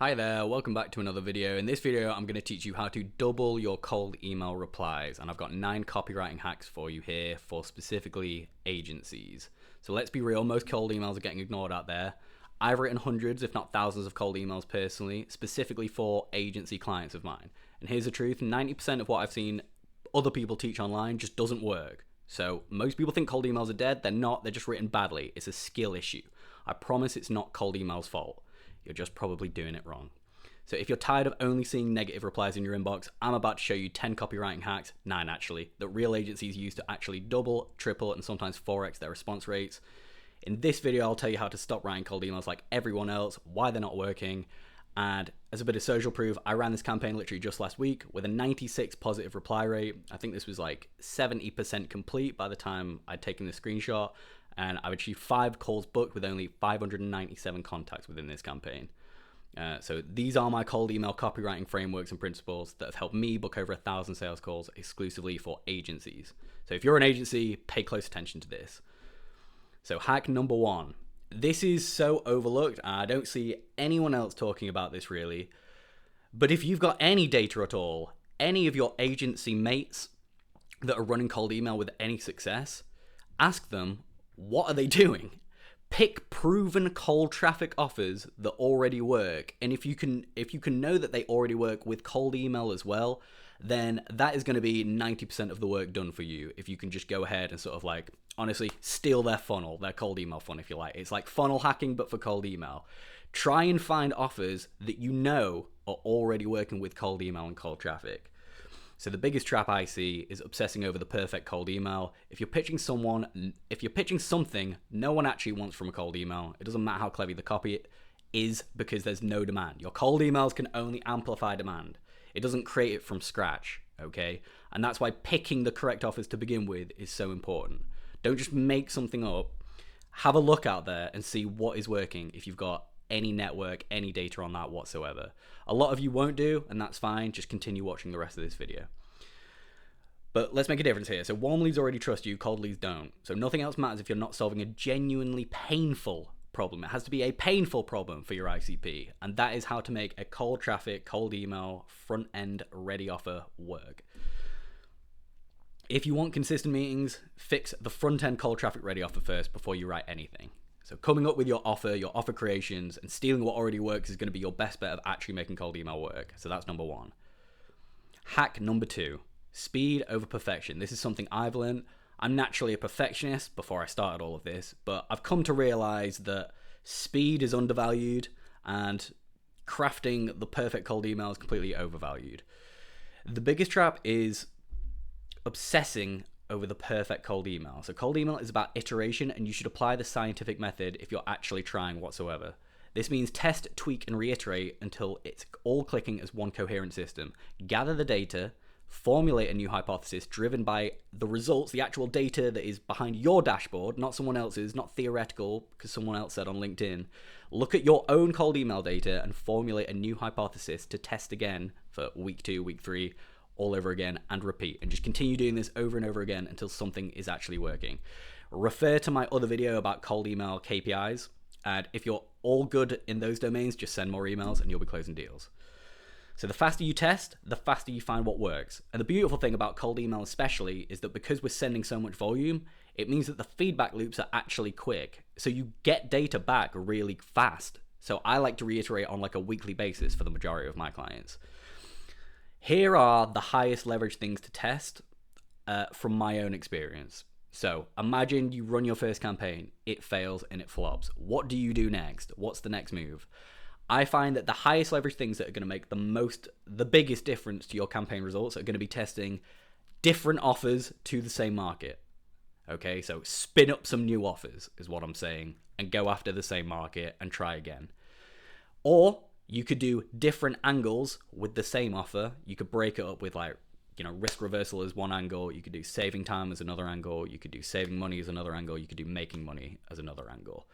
Hi there, welcome back to another video. In this video, I'm going to teach you how to double your cold email replies, and I've got 9 copywriting hacks for you here for specifically agencies. So let's be real, most cold emails are getting ignored out there. I've written hundreds, if not thousands of cold emails personally, specifically for agency clients of mine. And here's the truth, 90% of what I've seen other people teach online just doesn't work. So most people think cold emails are dead, they're not, they're just written badly. It's a skill issue. I promise it's not cold email's fault. You're just probably doing it wrong. So if you're tired of only seeing negative replies in your inbox, I'm about to show you 10 copywriting hacks, 9 actually, that real agencies use to actually double, triple, and sometimes 4x their response rates. In this video, I'll tell you how to stop writing cold emails like everyone else, why they're not working, and as a bit of social proof, I ran this campaign literally just last week with a 96 positive reply rate. I think this was like 70% complete by the time I'd taken the screenshot, and I've achieved 5 calls booked with only 597 contacts within this campaign. So these are my cold email copywriting frameworks and principles that have helped me book over 1,000 sales calls exclusively for agencies. So if you're an agency, pay close attention to this. So hack number 1. This is so overlooked, and I don't see anyone else talking about this really. But if you've got any data at all, any of your agency mates that are running cold email with any success, ask them, what are they doing? Pick proven cold traffic offers that already work. And if you can know that they already work with cold email as well, then that is going to be 90% of the work done for you. If you can just go ahead and sort of like, honestly, steal their funnel, their cold email funnel, if you like. It's like funnel hacking, but for cold email. Try and find offers that you know are already working with cold email and cold traffic. So the biggest trap I see is obsessing over the perfect cold email. If you're pitching something no one actually wants from a cold email, it doesn't matter how clever the copy is because there's no demand. Your cold emails can only amplify demand. It doesn't create it from scratch, okay? And that's why picking the correct offers to begin with is so important. Don't just make something up. Have a look out there and see what is working if you've got any network, any data on that whatsoever. A lot of you won't do, and that's fine. Just continue watching the rest of this video. But let's make a difference here. So warm leads already trust you, cold leads don't. So nothing else matters if you're not solving a genuinely painful problem. It has to be a painful problem for your ICP, and that is how to make a cold traffic, cold email, front end ready offer work. If you want consistent meetings, fix the front end cold traffic ready offer first before you write anything. So coming up with your offer creations, and stealing what already works is going to be your best bet of actually making cold email work. So that's number 1. Hack number 2, speed over perfection. This is something I've learned. I'm naturally a perfectionist before I started all of this, but I've come to realize that speed is undervalued and crafting the perfect cold email is completely overvalued. The biggest trap is obsessing over the perfect cold email. So cold email is about iteration, and you should apply the scientific method if you're actually trying whatsoever. This means test, tweak, and reiterate until it's all clicking as one coherent system. Gather the data, formulate a new hypothesis driven by the results, the actual data that is behind your dashboard, not someone else's, not theoretical, because someone else said on LinkedIn. Look at your own cold email data and formulate a new hypothesis to test again for week 2, week 3, all over again, and repeat, and just continue doing this over and over again until something is actually working. Refer to my other video about cold email KPIs, and if you're all good in those domains, just send more emails and you'll be closing deals. So the faster you test, the faster you find what works. And the beautiful thing about cold email especially is that because we're sending so much volume, it means that the feedback loops are actually quick. So you get data back really fast. So I like to reiterate on like a weekly basis for the majority of my clients. Here are the highest leverage things to test from my own experience. So imagine you run your first campaign, it fails and it flops. What do you do next? What's the next move? I find that the highest leverage things that are going to make the biggest difference to your campaign results are going to be testing different offers to the same market. Okay, so spin up some new offers is what I'm saying, and go after the same market and try again. Or you could do different angles with the same offer. You could break it up with like, risk reversal as one angle. You could do saving time as another angle. You could do saving money as another angle. You could do making money as another angle.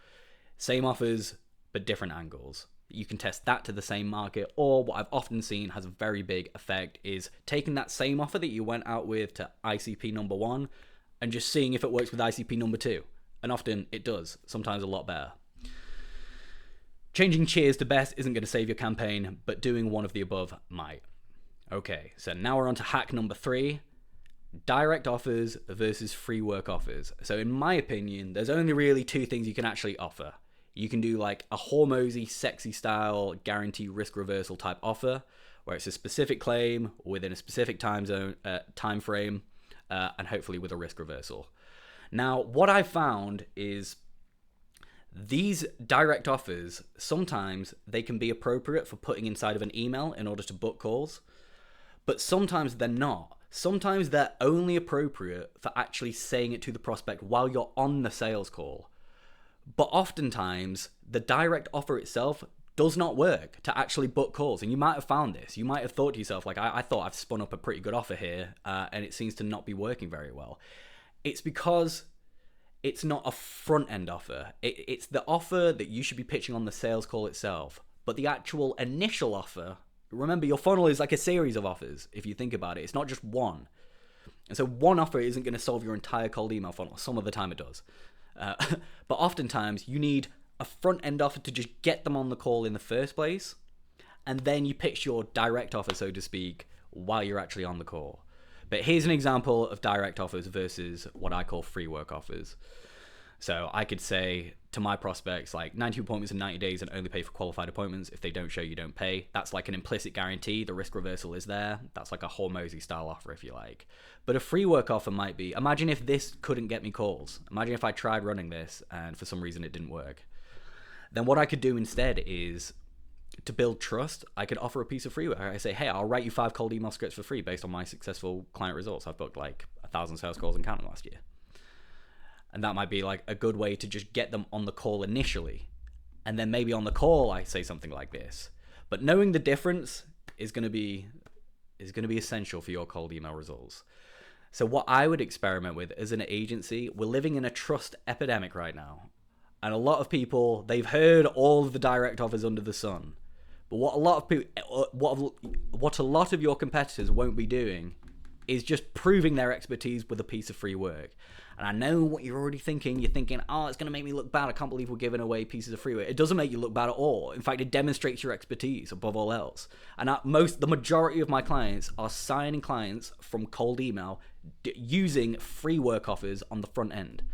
Same offers, but different angles. You can test that to the same market, or what I've often seen has a very big effect is taking that same offer that you went out with to ICP number 1 and just seeing if it works with ICP number 2. And often it does, sometimes a lot better. Changing cheers to best isn't going to save your campaign, but doing one of the above might. Okay, so now we're on to hack number 3, direct offers versus free work offers. So in my opinion, there's only really 2 things you can actually offer. You can do like a hormosy, sexy style, guarantee risk reversal type offer, where it's a specific claim within a specific time frame, and hopefully with a risk reversal. Now, what I found is these direct offers, sometimes they can be appropriate for putting inside of an email in order to book calls, but sometimes they're not. Sometimes they're only appropriate for actually saying it to the prospect while you're on the sales call. But oftentimes, the direct offer itself does not work to actually book calls. And you might have found this. You might have thought to yourself, like, I thought I've spun up a pretty good offer here, and it seems to not be working very well. It's because it's not a front-end offer. It's the offer that you should be pitching on the sales call itself. But the actual initial offer, remember, your funnel is like a series of offers, if you think about it. It's not just one. And so one offer isn't going to solve your entire cold email funnel. Some of the time it does. But oftentimes you need a front-end offer to just get them on the call in the first place. And then you pitch your direct offer, so to speak, while you're actually on the call. But here's an example of direct offers versus what I call free work offers. So I could say to my prospects, like 90 appointments in 90 days and only pay for qualified appointments. If they don't show, you don't pay. That's like an implicit guarantee. The risk reversal is there. That's like a hormosy style offer, if you like. But a free work offer might be, imagine if this couldn't get me calls. Imagine if I tried running this and for some reason it didn't work. Then what I could do instead is, to build trust, I could offer a piece of free work. I say, hey, I'll write you 5 cold email scripts for free based on my successful client results. I've booked like 1,000 sales calls and counting last year. And that might be like a good way to just get them on the call initially. And then maybe on the call, I say something like this. But knowing the difference is going to be essential for your cold email results. So what I would experiment with as an agency, we're living in a trust epidemic right now. And a lot of people, they've heard all of the direct offers under the sun. But what a lot of your competitors won't be doing is just proving their expertise with a piece of free work. And I know what you're already thinking. You're thinking, oh, it's going to make me look bad. I can't believe we're giving away pieces of free work. It doesn't make you look bad at all. In fact, it demonstrates your expertise above all else. And the majority of my clients are signing clients from cold email using free work offers on the front end.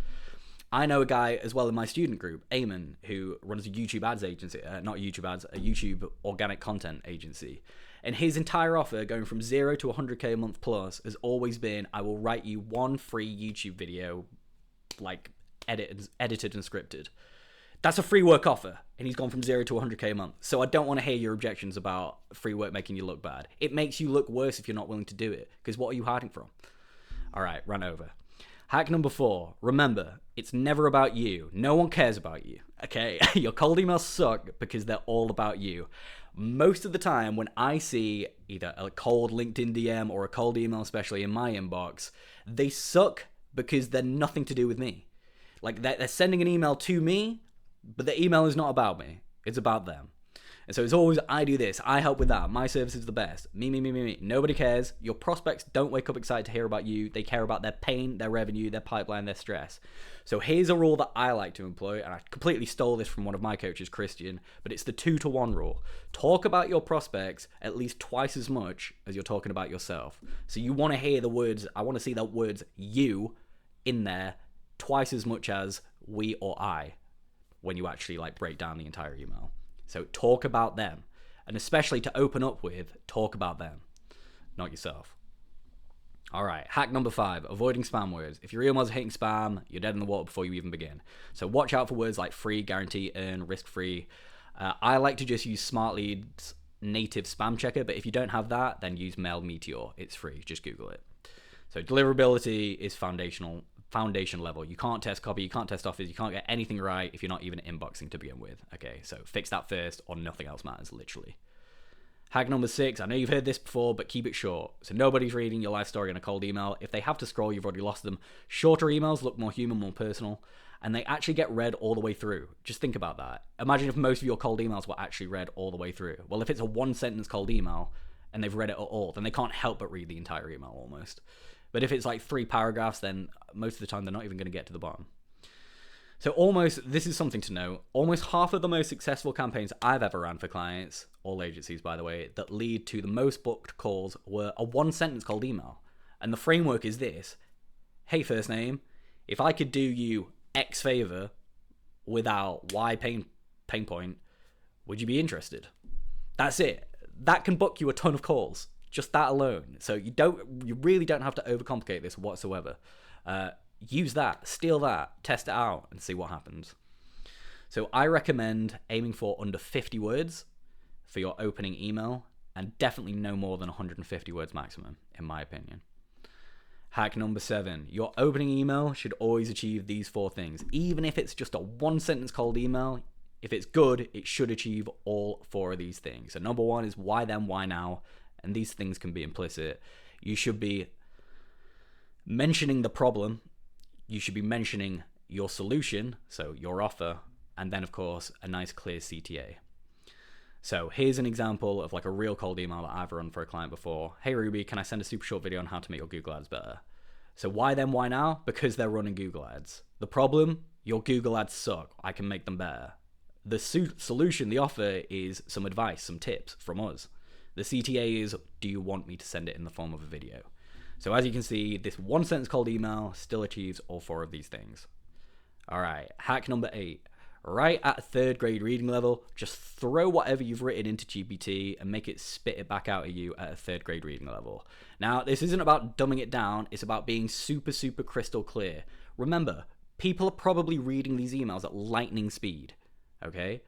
I know a guy as well in my student group, Eamon, who runs a YouTube ads agency, a YouTube organic content agency. And his entire offer, going from 0 to 100K a month plus, has always been, I will write you 1 free YouTube video, like edited and scripted. That's a free work offer. And he's gone from 0 to 100K a month. So I don't want to hear your objections about free work making you look bad. It makes you look worse if you're not willing to do it. Because what are you hiding from? All right, run over. Hack number 4, remember, it's never about you. No one cares about you, okay? Your cold emails suck because they're all about you. Most of the time when I see either a cold LinkedIn DM or a cold email, especially in my inbox, they suck because they're nothing to do with me. Like they're sending an email to me, but the email is not about me. It's about them. And so it's always, I do this, I help with that, my service is the best, me. Nobody cares. Your prospects don't wake up excited to hear about you. They care about their pain, their revenue, their pipeline, their stress. So here's a rule that I like to employ, and I completely stole this from one of my coaches, Christian, but it's the 2-to-1 rule. Talk about your prospects at least twice as much as you're talking about yourself. So you want to hear the words, I want to see the words you in there twice as much as we or I when you actually like break down the entire email. So talk about them, and especially to open up with, talk about them, not yourself. All right, hack number 5, avoiding spam words. If your emails are hitting spam, you're dead in the water before you even begin. So watch out for words like free, guarantee, earn, risk-free. I like to just use Smartlead's native spam checker, but if you don't have that, then use Mail Meteor. It's free, just Google it. So deliverability is foundation level. You can't test copy, you can't test offers, you can't get anything right if you're not even inboxing to begin with. Okay, so fix that first or nothing else matters, literally. Hack number 6, I know you've heard this before, but keep it short. So nobody's reading your life story in a cold email. If they have to scroll, you've already lost them. Shorter emails look more human, more personal, and they actually get read all the way through. Just think about that. Imagine if most of your cold emails were actually read all the way through. Well, if it's a 1-sentence cold email and they've read it at all, then they can't help but read the entire email almost. But if it's like 3 paragraphs, then most of the time they're not even going to get to the bottom. So this is something to know, almost half of the most successful campaigns I've ever ran for clients, all agencies by the way, that lead to the most booked calls were a one sentence cold email. And the framework is this: hey, first name, if I could do you X favor without Y pain point, would you be interested? That's it. That can book you a ton of calls, just that alone. So you really don't have to overcomplicate this whatsoever. Use that, steal that, test it out, and see what happens. So I recommend aiming for under 50 words for your opening email, and definitely no more than 150 words maximum, in my opinion. Hack number 7, your opening email should always achieve these 4 things. Even if it's just a one sentence cold email, if it's good, it should achieve all 4 of these things. So number 1 is why then, why now? And these things can be implicit. You should be mentioning the problem. You should be mentioning your solution, so your offer, and then of course a nice clear CTA. So here's an example of like a real cold email that I've run for a client before. Hey Ruby, can I send a super short video on how to make your Google ads better? So why then, why now? Because they're running Google ads. The problem, your Google ads suck. I can make them better. The solution, the offer is some advice, some tips from us. The CTA is, do you want me to send it in the form of a video? So as you can see, this one sentence cold email still achieves all 4 of these things. All right, hack number 8. Right at 3rd grade reading level, just throw whatever you've written into GPT and make it spit it back out at you at a 3rd grade reading level. Now, this isn't about dumbing it down. It's about being super, super crystal clear. Remember, people are probably reading these emails at lightning speed, okay?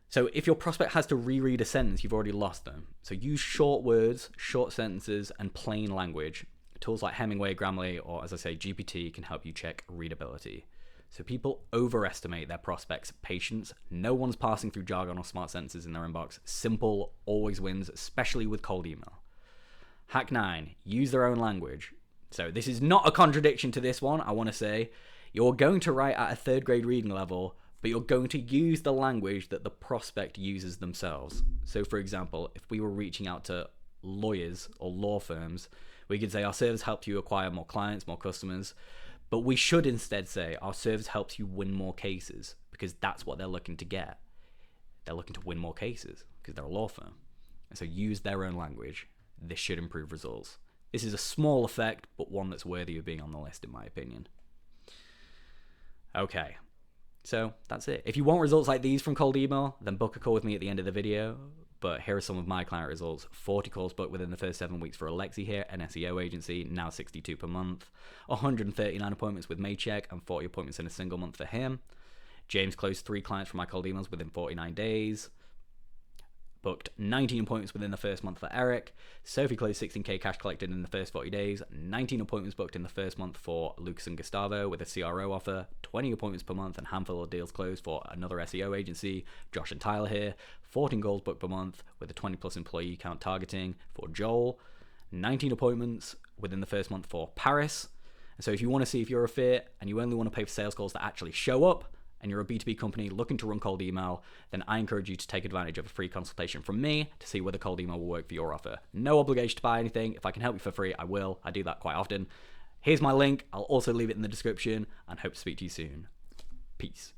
So if your prospect has to reread a sentence, you've already lost them. So use short words, short sentences, and plain language. Tools like Hemingway, Grammarly, or as I say, GPT can help you check readability. So people overestimate their prospects' patience. No one's passing through jargon or smart sentences in their inbox. Simple always wins, especially with cold email. Hack 9, use their own language. So this is not a contradiction to this one, I want to say. You're going to write at a 3rd grade reading level, but you're going to use the language that the prospect uses themselves. So for example, if we were reaching out to lawyers or law firms, we could say our service helped you acquire more clients, more customers, but we should instead say our service helps you win more cases, because that's what they're looking to get. They're looking to win more cases because they're a law firm. And so use their own language. This should improve results. This is a small effect, but one that's worthy of being on the list in my opinion. Okay. So that's it. If you want results like these from cold email, then book a call with me at the end of the video. But here are some of my client results. 40 calls booked within the first 7 weeks for Alexi here, an SEO agency, now 62 per month. 139 appointments with Maycheck and 40 appointments in a single month for him. James closed 3 clients from my cold emails within 49 days. Booked 19 appointments within the first month for Eric. Sophie closed 16k cash collected in the first 40 days. 19 appointments booked in the first month for Lucas and Gustavo with a CRO offer. 20 appointments per month and handful of deals closed for another SEO agency. Josh and Tyler here. 14 goals booked per month with a 20 plus employee count targeting for Joel. 19 appointments within the first month for Paris. And so if you want to see if you're a fit and you only want to pay for sales calls that actually show up, and you're a B2B company looking to run cold email, then I encourage you to take advantage of a free consultation from me to see whether cold email will work for your offer. No obligation to buy anything. If I can help you for free, I will. I do that quite often. Here's my link. I'll also leave it in the description, and hope to speak to you soon. Peace.